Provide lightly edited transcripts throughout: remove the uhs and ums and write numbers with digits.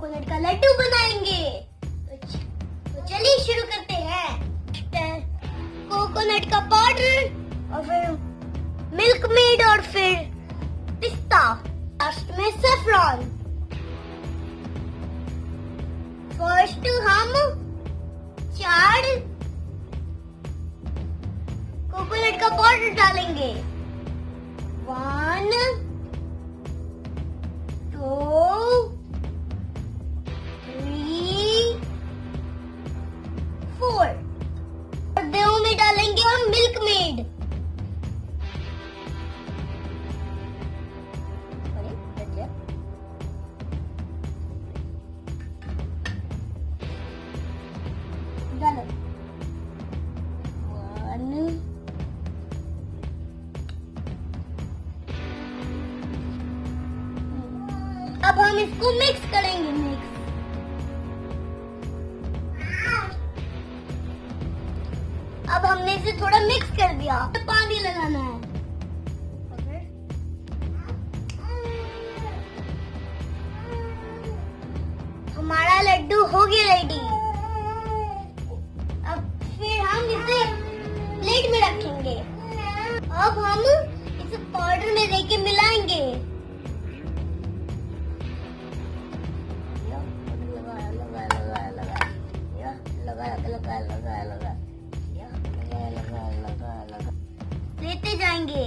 Coconut का लड्डू बनाएंगे। तो चलिए शुरू करते हैं। कोकोनट का पाउडर और फिर मिल्क मेड और फिर पिस्ता, लास्ट में सैफरॉन। फर्स्ट हम 4 कोकोनट का पाउडर डालेंगे। 1 2 3 4 और 2 में डालेंगे हम मिल्क मेड। डालो 1 अब हम इसको मिक्स करेंगे। अब हमने इसे थोड़ा मिक्स कर दिया, तो पानी लगाना है। हमारा लड्डू हो गया रेडी। अब फिर हम इसे प्लेट में रखेंगे। अब हम इसे पाउडर में लेके मिलाएंगे। लेते जाएंगे।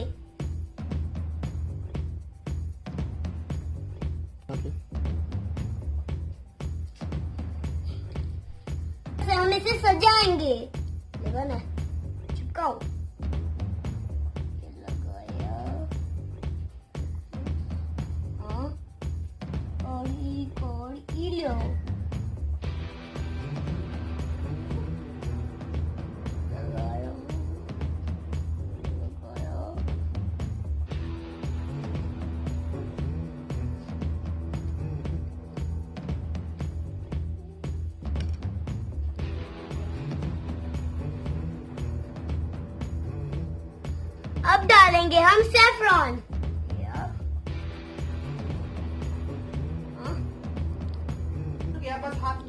हम इसे सजाएंगे। देखो ना, चिपकाओ। लगाया और लो। अब डालेंगे हम सैफरॉन। बस हाथ